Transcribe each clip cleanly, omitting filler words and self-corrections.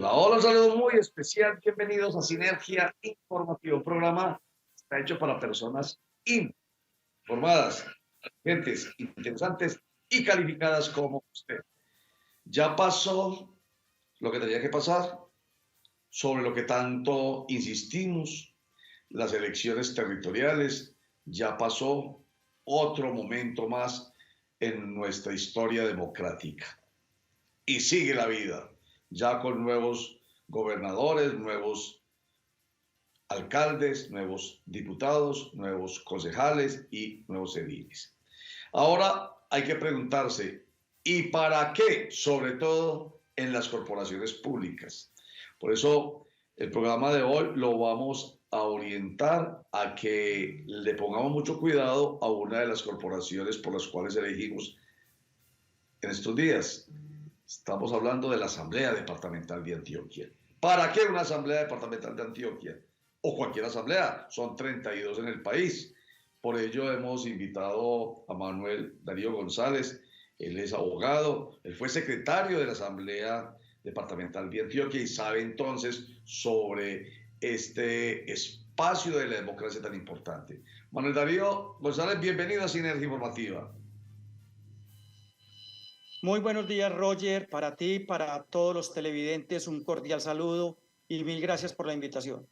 Hola, hola, un saludo muy especial. Bienvenidos a Sinergia Informativa, un programa que está hecho para personas informadas, gentes interesantes y calificadas como usted. Ya pasó lo que tenía que pasar, sobre lo que tanto insistimos, las elecciones territoriales, ya pasó otro momento más en nuestra historia democrática. Y sigue la vida, ya con nuevos gobernadores, nuevos alcaldes, nuevos diputados, nuevos concejales y nuevos ediles. Ahora hay que preguntarse, ¿y para qué? Sobre todo en las corporaciones públicas. Por eso el programa de hoy lo vamos a orientar a que le pongamos mucho cuidado a una de las corporaciones por las cuales elegimos en estos días. Estamos hablando de la Asamblea Departamental de Antioquia. ¿Para qué una Asamblea Departamental de Antioquia? O cualquier asamblea, son 32 en el país. Por ello hemos invitado a Manuel Darío González, él es abogado, él fue secretario de la Asamblea Departamental de Antioquia y sabe entonces sobre este espacio de la democracia tan importante. Manuel Darío González, bienvenido a Sinergia Informativa. Muy buenos días, Roger, para ti, para todos los televidentes, un cordial saludo y mil gracias por la invitación.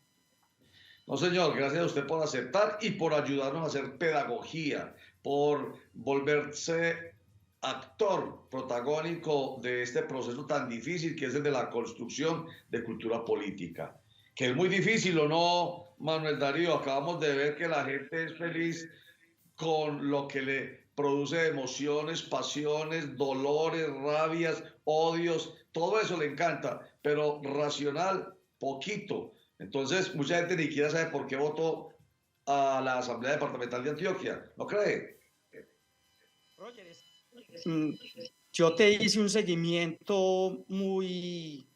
No, señor, gracias a usted por aceptar y por ayudarnos a hacer pedagogía, por volverse actor protagónico de este proceso tan difícil que es el de la construcción de cultura política. Que es muy difícil, ¿o no, Manuel Darío? Acabamos de ver que la gente es feliz con lo que le produce emociones, pasiones, dolores, rabias, odios, todo eso le encanta, pero racional, poquito. Entonces, mucha gente ni siquiera sabe por qué votó a la Asamblea Departamental de Antioquia, ¿no cree? Roger, yo te hice un seguimiento muy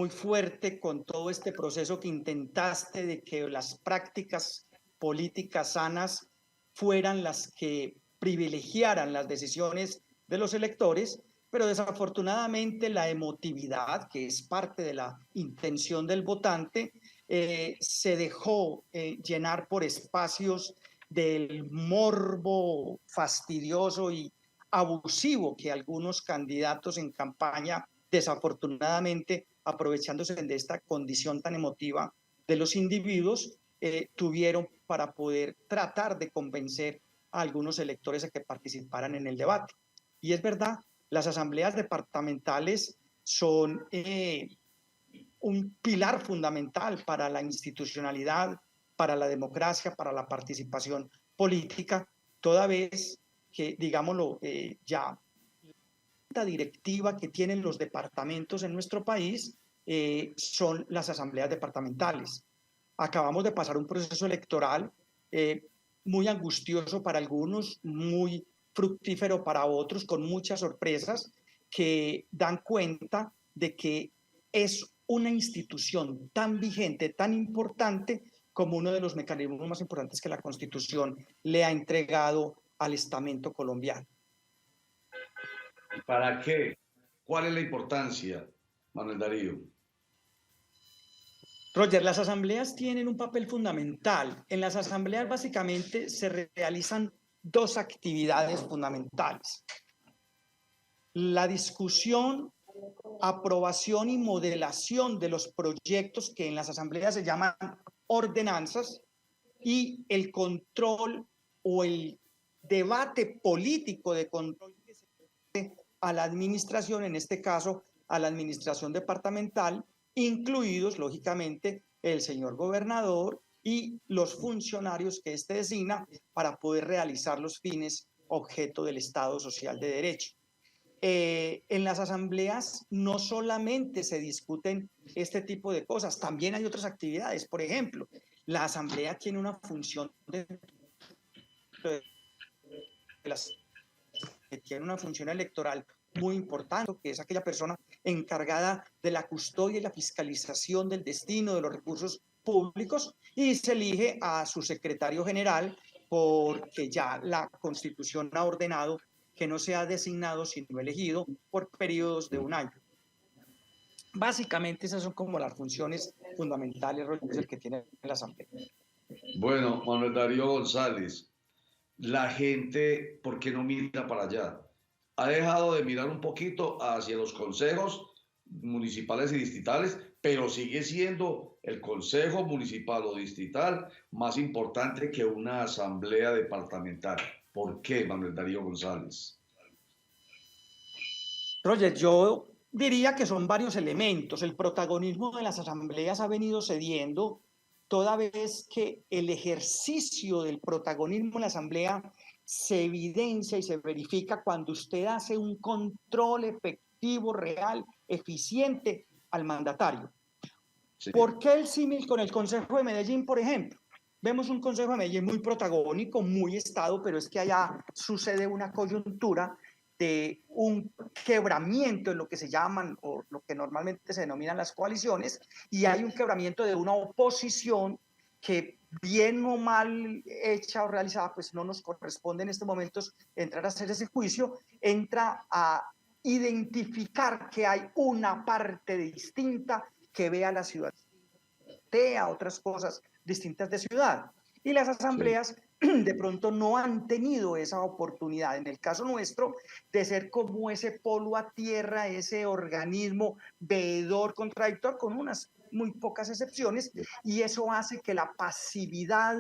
fuerte con todo este proceso que intentaste de que las prácticas políticas sanas fueran las que privilegiaran las decisiones de los electores, pero desafortunadamente la emotividad, que es parte de la intención del votante, se dejó llenar por espacios del morbo fastidioso y abusivo que algunos candidatos en campaña, desafortunadamente, aprovechándose de esta condición tan emotiva de los individuos, tuvieron para poder tratar de convencer a algunos electores a que participaran en el debate. Y es verdad, las asambleas departamentales son un pilar fundamental para la institucionalidad, para la democracia, para la participación política, toda vez que, digámoslo, ya la directiva que tienen los departamentos en nuestro país son las asambleas departamentales. Acabamos de pasar un proceso electoral muy angustioso para algunos, muy fructífero para otros, con muchas sorpresas que dan cuenta de que es una institución tan vigente, tan importante como uno de los mecanismos más importantes que la Constitución le ha entregado al estamento colombiano. ¿Para qué? ¿Cuál es la importancia, Manuel Darío? Roger, las asambleas tienen un papel fundamental. En las asambleas básicamente se realizan dos actividades fundamentales. La discusión, aprobación y modelación de los proyectos que en las asambleas se llaman ordenanzas y el control o el debate político de control que se hace a la administración, en este caso a la administración departamental, incluidos, lógicamente, el señor gobernador y los funcionarios que éste designa para poder realizar los fines objeto del Estado Social de Derecho. En las asambleas no solamente se discuten este tipo de cosas, también hay otras actividades. Por ejemplo, la asamblea tiene una función que tiene una función electoral muy importante, que es aquella persona encargada de la custodia y la fiscalización del destino de los recursos públicos, y se elige a su secretario general porque ya la Constitución ha ordenado que no sea designado sino elegido por periodos de un año. Básicamente esas son como las funciones fundamentales, Roger, que tiene la Asamblea. Bueno, Manuel Darío González, la gente, ¿por qué no mira para allá? Ha dejado de mirar un poquito hacia los consejos municipales y distritales, pero sigue siendo el consejo municipal o distrital más importante que una asamblea departamental. ¿Por qué, Manuel Darío González? Roger, yo diría que son varios elementos. El protagonismo de las asambleas ha venido cediendo toda vez que el ejercicio del protagonismo en la asamblea se evidencia y se verifica cuando usted hace un control efectivo, real, eficiente al mandatario. Sí. ¿Por qué el símil con el Consejo de Medellín, por ejemplo? Vemos un Consejo de Medellín muy protagónico, muy estado, pero es que allá sucede una coyuntura de un quebramiento en lo que se llaman o lo que normalmente se denominan las coaliciones, y hay un quebramiento de una oposición que bien o mal hecha o realizada, pues no nos corresponde en estos momentos entrar a hacer ese juicio, entra a identificar que hay una parte distinta que ve a la ciudad, a otras cosas distintas de ciudad. Y las asambleas de pronto no han tenido esa oportunidad, en el caso nuestro, de ser como ese polo a tierra, ese organismo veedor, contradictor, con unas muy pocas excepciones, y eso hace que la pasividad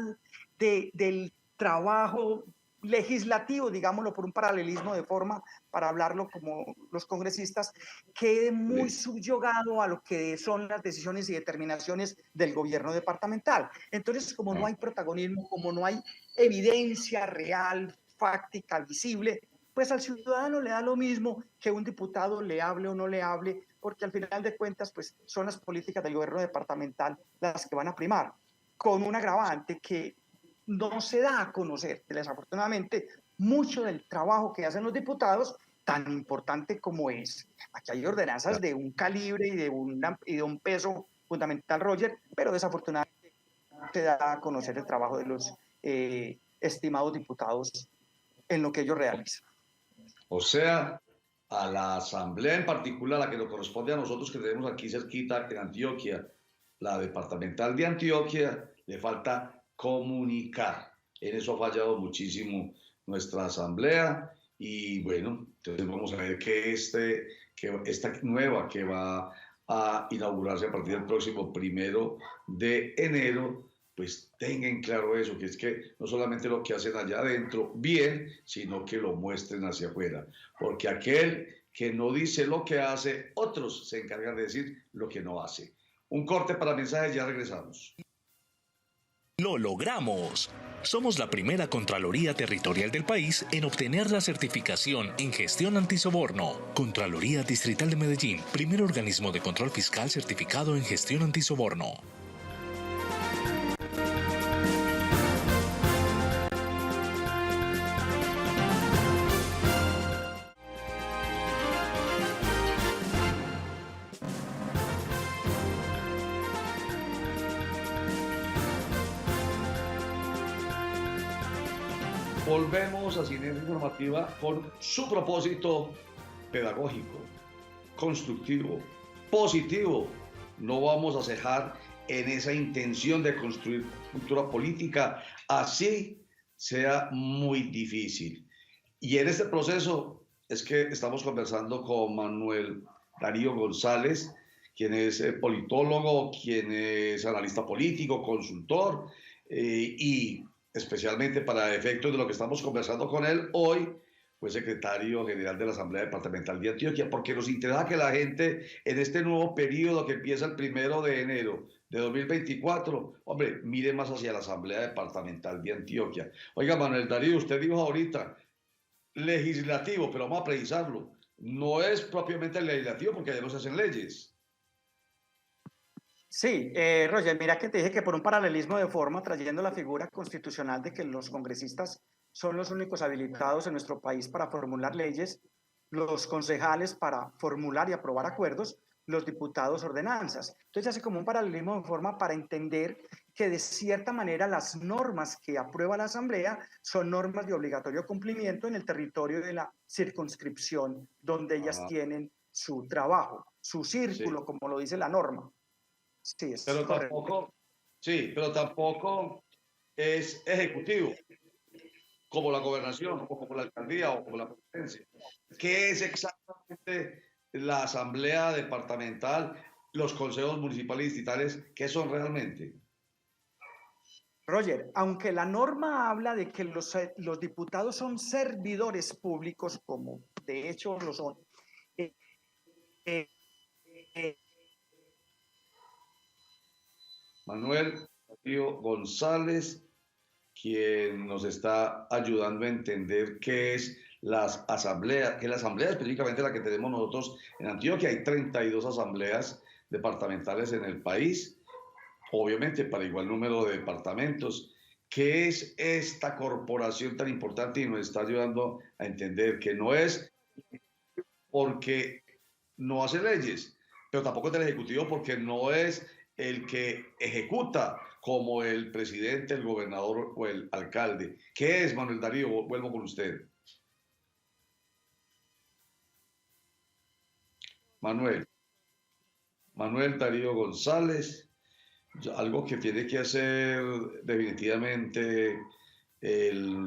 del trabajo legislativo, digámoslo por un paralelismo de forma para hablarlo como los congresistas, quede muy subyugado a lo que son las decisiones y determinaciones del gobierno departamental. Entonces, como no hay protagonismo, como no hay evidencia real, fáctica, visible, pues al ciudadano le da lo mismo que un diputado le hable o no le hable, porque al final de cuentas, pues son las políticas del gobierno departamental las que van a primar, con un agravante que no se da a conocer, desafortunadamente, mucho del trabajo que hacen los diputados, tan importante como es. Aquí hay ordenanzas de un calibre y de un peso fundamental, Roger, pero desafortunadamente se da a conocer el trabajo de los estimados diputados en lo que ellos realizan. O sea, a la asamblea en particular, la que nos corresponde a nosotros que tenemos aquí cerquita en Antioquia, la departamental de Antioquia, le falta comunicar. En eso ha fallado muchísimo nuestra asamblea y bueno, entonces vamos a ver que esta nueva que va a inaugurarse a partir del próximo 1 de enero, pues tengan claro eso, que es que no solamente lo que hacen allá adentro bien, sino que lo muestren hacia afuera, porque aquel que no dice lo que hace, otros se encargan de decir lo que no hace. Un corte para mensajes, ya regresamos. ¡Lo logramos! Somos la primera Contraloría Territorial del país en obtener la certificación en gestión antisoborno. Contraloría Distrital de Medellín, primer organismo de control fiscal certificado en gestión antisoborno. Volvemos a Sinergia Informativa con su propósito pedagógico, constructivo, positivo. No vamos a cejar en esa intención de construir cultura política, así sea muy difícil. Y en este proceso es que estamos conversando con Manuel Darío González, quien es politólogo, quien es analista político, consultor, y especialmente para efectos de lo que estamos conversando con él hoy, fue secretario general de la Asamblea Departamental de Antioquia, porque nos interesa que la gente en este nuevo periodo que empieza el 1 de enero de 2024, hombre, mire más hacia la Asamblea Departamental de Antioquia. Oiga, Manuel Darío, usted dijo ahorita legislativo, pero vamos a precisarlo. No es propiamente el legislativo porque ya no se hacen leyes. Sí, Roger, mira que te dije que por un paralelismo de forma, trayendo la figura constitucional de que los congresistas son los únicos habilitados en nuestro país para formular leyes, los concejales para formular y aprobar acuerdos, los diputados ordenanzas. Entonces hace como un paralelismo de forma para entender que de cierta manera las normas que aprueba la Asamblea son normas de obligatorio cumplimiento en el territorio de la circunscripción donde ellas tienen su trabajo, su círculo, Sí. como lo dice la norma. Sí, es Pero correcto. tampoco, sí, pero tampoco es ejecutivo, como la gobernación, o como la alcaldía, o como la presidencia. ¿Qué es exactamente la asamblea departamental, los consejos municipales y distritales? ¿Qué son realmente? Roger, aunque la norma habla de que los diputados son servidores públicos, como de hecho lo son, eh, eh, eh, Manuel Darío González, quien nos está ayudando a entender qué es las asambleas, que la asamblea específicamente la que tenemos nosotros en Antioquia. Hay 32 asambleas departamentales en el país, obviamente para igual número de departamentos. ¿Qué es esta corporación tan importante? Y nos está ayudando a entender que no es porque no hace leyes, pero tampoco es del Ejecutivo porque no es el que ejecuta como el presidente, el gobernador o el alcalde. ¿Qué es, Manuel Darío? Vuelvo con usted. Manuel, Manuel Darío González, algo que tiene que hacer definitivamente el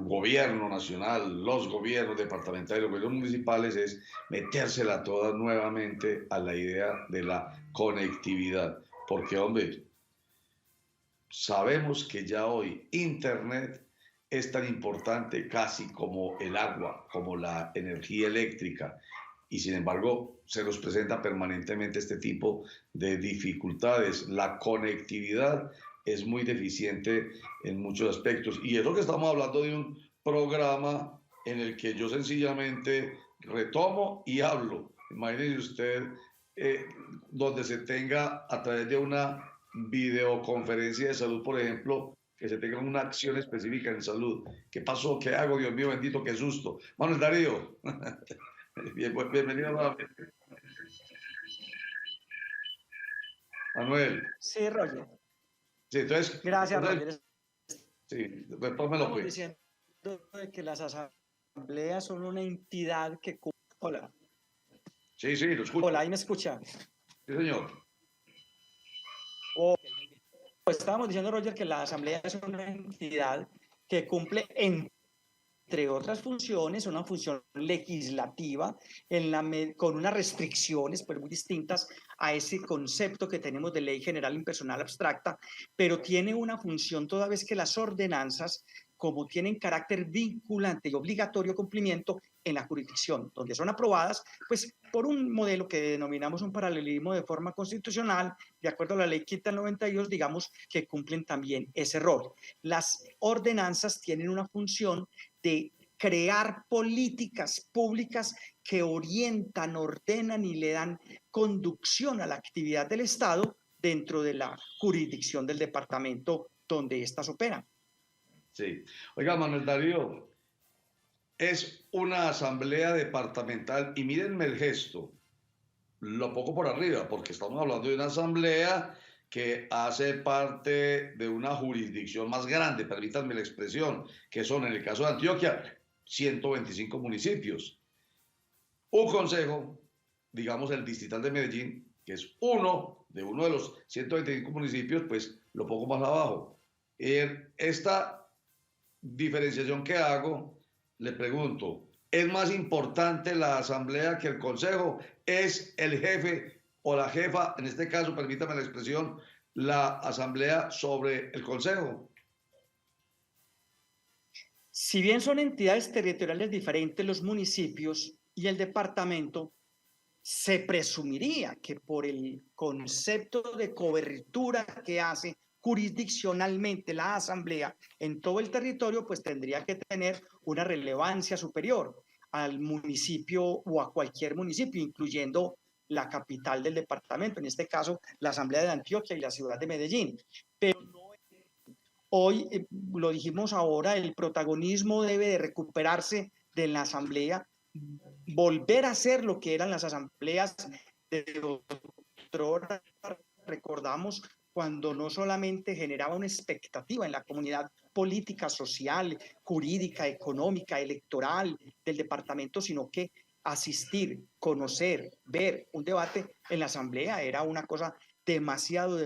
gobierno nacional, los gobiernos departamentales, los gobiernos municipales, es metérsela toda nuevamente a la idea de la conectividad. Porque, hombre, sabemos que ya hoy Internet es tan importante casi como el agua, como la energía eléctrica, y sin embargo se nos presenta permanentemente este tipo de dificultades. La conectividad es muy deficiente en muchos aspectos, y es lo que estamos hablando de un programa en el que yo sencillamente retomo y hablo. Imagínese usted eh, donde se tenga a través de una videoconferencia de salud, por ejemplo, que se tenga una acción específica en salud. ¿Qué pasó? ¿Qué hago? Dios mío, bendito, qué susto. Manuel Darío, bienvenido nuevamente. Manuel, sí, Roger. sí, Gracias, Roger. sí, retómelo Estamos pues. diciendo de que las asambleas son una entidad que... Hola, Sí, sí, lo escucho. hola, ¿ahí me escucha? Sí, señor. Oh, pues estábamos diciendo, Roger, que la asamblea es una entidad que cumple, entre otras funciones, una función legislativa con unas restricciones pues, muy distintas a ese concepto que tenemos de ley general impersonal abstracta, pero tiene una función toda vez que las ordenanzas, como tienen carácter vinculante y obligatorio cumplimiento en la jurisdicción, donde son aprobadas, pues por un modelo que denominamos un paralelismo de forma constitucional, de acuerdo a la ley quinta del 92, digamos que cumplen también ese rol. Las ordenanzas tienen una función de crear políticas públicas que orientan, ordenan y le dan conducción a la actividad del Estado dentro de la jurisdicción del departamento donde éstas operan. Sí. Oiga, Manuel Darío, es una asamblea departamental y mírenme el gesto, lo poco por arriba, porque estamos hablando de una asamblea que hace parte de una jurisdicción más grande, permítanme la expresión, que son en el caso de Antioquia 125 municipios. Un consejo, digamos el distrital de Medellín, que es uno de los 125 municipios, pues lo pongo más abajo. Esta diferenciación que hago, le pregunto, ¿es más importante la asamblea que el consejo? ¿Es el jefe o la jefa, en este caso, permítame la expresión, la asamblea sobre el consejo? Si bien son entidades territoriales diferentes, los municipios y el departamento, se presumiría que por el concepto de cobertura que hace jurisdiccionalmente la asamblea en todo el territorio, pues tendría que tener una relevancia superior al municipio o a cualquier municipio, incluyendo la capital del departamento, en este caso la asamblea de Antioquia y la ciudad de Medellín. Pero hoy, lo dijimos ahora, el protagonismo debe de recuperarse de la asamblea, volver a ser lo que eran las asambleas de otrora. Recordamos cuando no solamente generaba una expectativa en la comunidad política, social, jurídica, económica, electoral del departamento, sino que asistir, conocer, ver un debate en la Asamblea era una cosa demasiado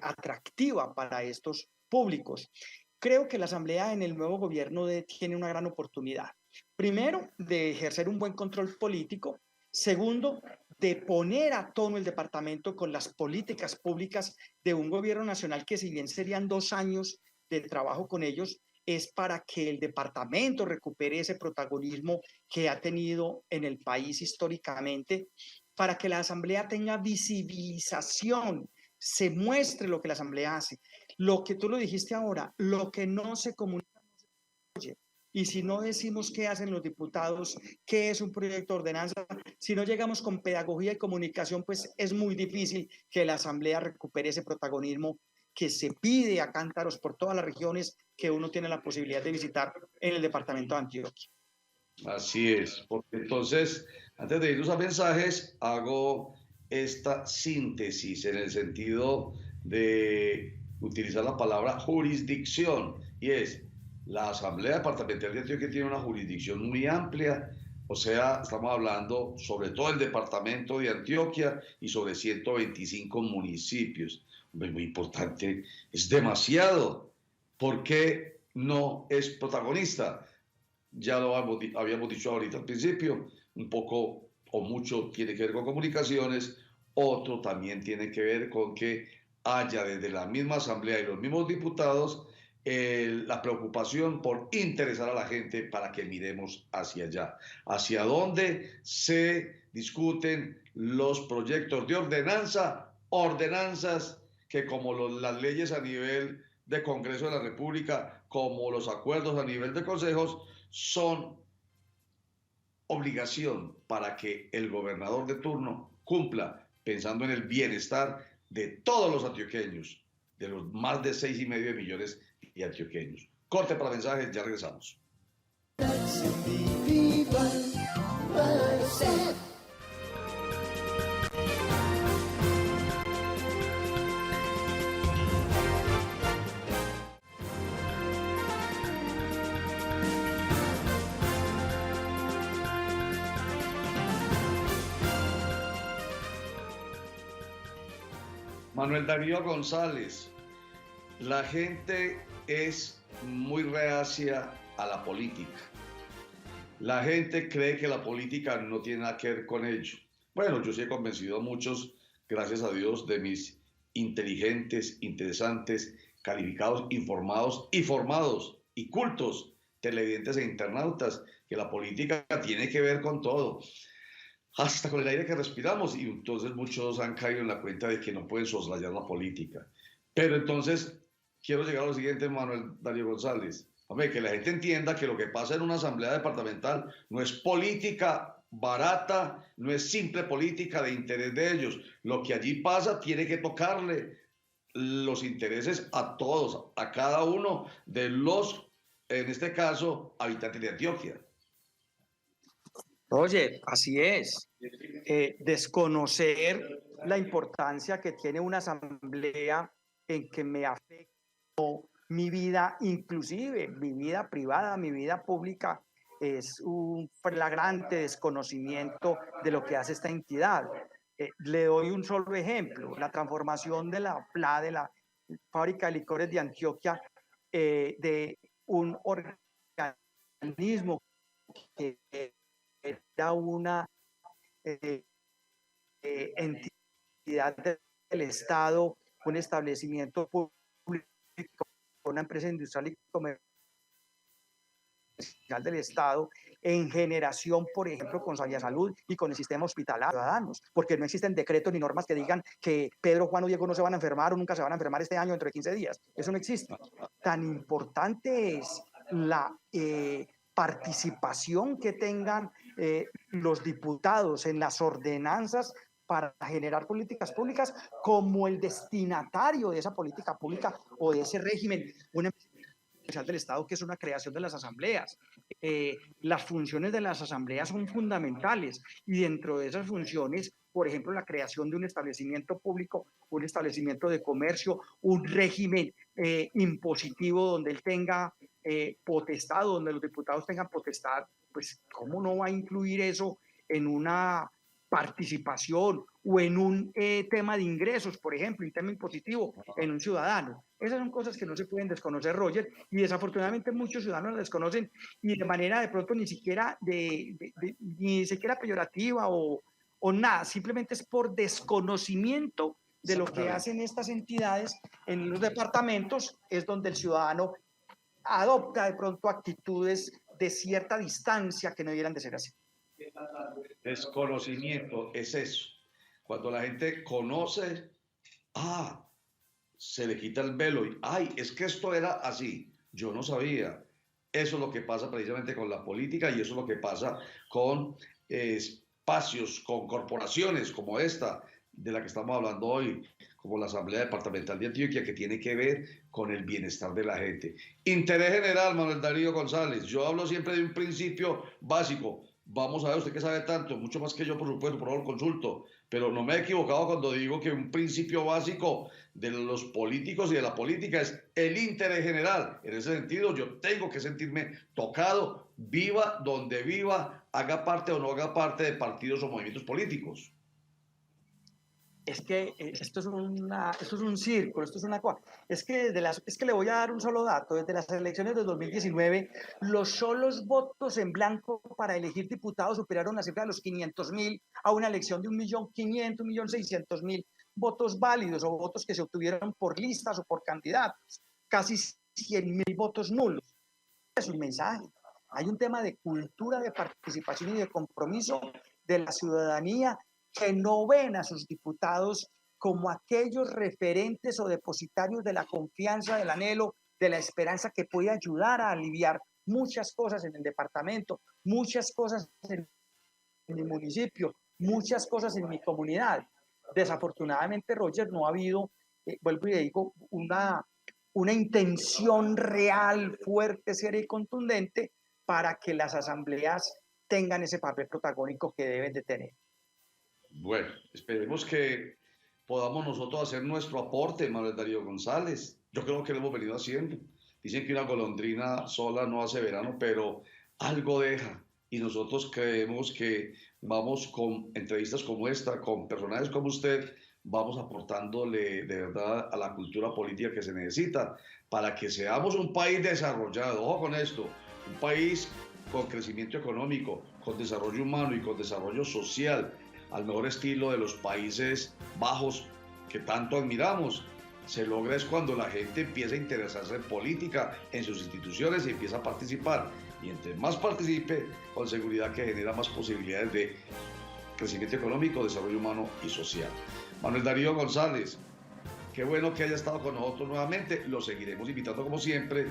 atractiva para estos públicos. Creo que la Asamblea en el nuevo gobierno tiene una gran oportunidad. Primero, de ejercer un buen control político. Segundo, de poner a tono el departamento con las políticas públicas de un gobierno nacional que, si bien serían 2 años de trabajo con ellos, es para que el departamento recupere ese protagonismo que ha tenido en el país históricamente, para que la Asamblea tenga visibilización, se muestre lo que la Asamblea hace. Lo que tú lo dijiste ahora, lo que no se comunica no se oye. Y si no decimos qué hacen los diputados, qué es un proyecto de ordenanza, si no llegamos con pedagogía y comunicación, pues es muy difícil que la Asamblea recupere ese protagonismo que se pide a cántaros por todas las regiones que uno tiene la posibilidad de visitar en el departamento de Antioquia. Así es, porque entonces, antes de irnos a mensajes, hago esta síntesis en el sentido de utilizar la palabra jurisdicción, y es, la Asamblea Departamental de Antioquia tiene una jurisdicción muy amplia, o sea, estamos hablando sobre todo el departamento de Antioquia y sobre 125 municipios. Muy importante, es demasiado. ¿Por qué no es protagonista? Ya lo habíamos dicho ahorita al principio, un poco o mucho tiene que ver con comunicaciones, otro también tiene que ver con que haya desde la misma asamblea y los mismos diputados la preocupación por interesar a la gente para que miremos hacia allá, hacia dónde se discuten los proyectos de ordenanzas que como las leyes a nivel de Congreso de la República, como los acuerdos a nivel de consejos, son obligación para que el gobernador de turno cumpla pensando en el bienestar de todos los antioqueños, de los más de 6,5 millones de antioqueños. Corte para mensajes, ya regresamos. Manuel Darío González, la gente es muy reacia a la política. La gente cree que la política no tiene nada que ver con ello. Bueno, yo sí he convencido a muchos, gracias a Dios, de mis inteligentes, interesantes, calificados, informados y formados y cultos televidentes e internautas, que la política tiene que ver con todo, hasta con el aire que respiramos, y entonces muchos han caído en la cuenta de que no pueden soslayar la política. Pero entonces quiero llegar a lo siguiente, Manuel Darío González. Hombre, que la gente entienda que lo que pasa en una asamblea departamental no es política barata, no es simple política de interés de ellos. Lo que allí pasa tiene que tocarle los intereses a todos, a cada uno de los, en este caso, habitantes de Antioquia. Oye, así es. Desconocer la importancia que tiene una asamblea en que me afecta mi vida, inclusive mi vida privada, mi vida pública, es un flagrante desconocimiento de lo que hace esta entidad. Le doy un solo ejemplo: la transformación de la FLA, de la Fábrica de Licores de Antioquia, de un organismo que era una entidad del Estado, un establecimiento público, una empresa industrial y comercial del Estado, en generación, por ejemplo, con Salud y con el sistema hospitalario de ciudadanos, porque no existen decretos ni normas que digan que Pedro, Juan o Diego no se van a enfermar o nunca se van a enfermar este año dentro de 15 días. Eso no existe. Tan importante es la participación que tengan los diputados en las ordenanzas para generar políticas públicas, como el destinatario de esa política pública o de ese régimen, una especial del Estado, que es una creación de las asambleas. Las funciones de las asambleas son fundamentales, y dentro de esas funciones, por ejemplo, la creación de un establecimiento público, un establecimiento de comercio, un régimen impositivo donde él tenga potestad, donde los diputados tengan potestad, pues ¿cómo no va a incluir eso en una participación o en un tema de ingresos, por ejemplo, un tema impositivo en un ciudadano? Esas son cosas que no se pueden desconocer, Roger, y desafortunadamente muchos ciudadanos las desconocen y de manera de pronto ni siquiera peyorativa o nada, simplemente es por desconocimiento de lo que hacen estas entidades en los departamentos, es donde el ciudadano adopta de pronto actitudes de cierta distancia que no debieran de ser así. Desconocimiento es eso. Cuando la gente conoce, se le quita el velo y, es que esto era así, yo no sabía. Eso es lo que pasa precisamente con la política y eso es lo que pasa con espacios, con corporaciones como esta de la que estamos hablando hoy, como la Asamblea Departamental de Antioquia, que tiene que ver con el bienestar de la gente. Interés general, Manuel Darío González. Yo hablo siempre de un principio básico. Vamos a ver, usted que sabe tanto, mucho más que yo, por supuesto, por favor, consulto, pero no me he equivocado cuando digo que un principio básico de los políticos y de la política es el interés general. En ese sentido, yo tengo que sentirme tocado, viva donde viva, haga parte o no haga parte de partidos o movimientos políticos. Es que esto es un círculo, esto es una cosa. Es que le voy a dar un solo dato. Desde las elecciones de 2019, los solos votos en blanco para elegir diputados superaron la cifra de los 500.000 a una elección de 1.500.000, 1.600.000 votos válidos o votos que se obtuvieron por listas o por candidatos. Casi 100.000 votos nulos. Es un mensaje. Hay un tema de cultura de participación y de compromiso de la ciudadanía que no ven a sus diputados como aquellos referentes o depositarios de la confianza, del anhelo, de la esperanza que puede ayudar a aliviar muchas cosas en el departamento, muchas cosas en mi municipio, muchas cosas en mi comunidad. Desafortunadamente, Roger, no ha habido, vuelvo y le digo, una intención real, fuerte, seria y contundente para que las asambleas tengan ese papel protagónico que deben de tener. Bueno, esperemos que podamos nosotros hacer nuestro aporte, Manuel Darío González. Yo creo que lo hemos venido haciendo. Dicen que una golondrina sola no hace verano, pero algo deja. Y nosotros creemos que vamos con entrevistas como esta, con personajes como usted, vamos aportándole de verdad a la cultura política que se necesita para que seamos un país desarrollado. Ojo con esto, un país con crecimiento económico, con desarrollo humano y con desarrollo social, al mejor estilo de los Países Bajos que tanto admiramos. Se logra es cuando la gente empieza a interesarse en política, en sus instituciones y empieza a participar. Y entre más participe, con seguridad que genera más posibilidades de crecimiento económico, desarrollo humano y social. Manuel Darío González, qué bueno que haya estado con nosotros nuevamente. Lo seguiremos invitando como siempre.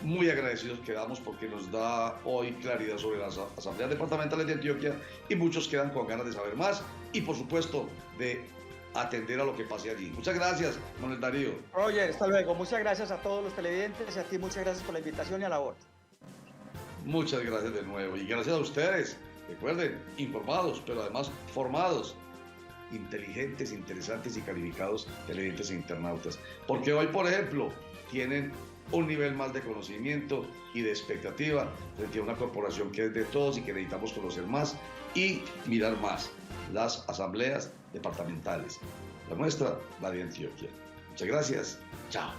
Muy agradecidos quedamos porque nos da hoy claridad sobre las asambleas departamentales de Antioquia y muchos quedan con ganas de saber más y por supuesto de atender a lo que pase allí. Muchas gracias, Manuel Darío. Roger, hasta luego. Muchas gracias a todos los televidentes y a ti muchas gracias por la invitación y a la voz. Muchas gracias de nuevo y gracias a ustedes. Recuerden, informados, pero además formados, inteligentes, interesantes y calificados televidentes e internautas. Porque hoy, por ejemplo, tienen un nivel más de conocimiento y de expectativa frente a una corporación que es de todos y que necesitamos conocer más y mirar más las asambleas departamentales. La nuestra, la de Antioquia. Muchas gracias. Chao.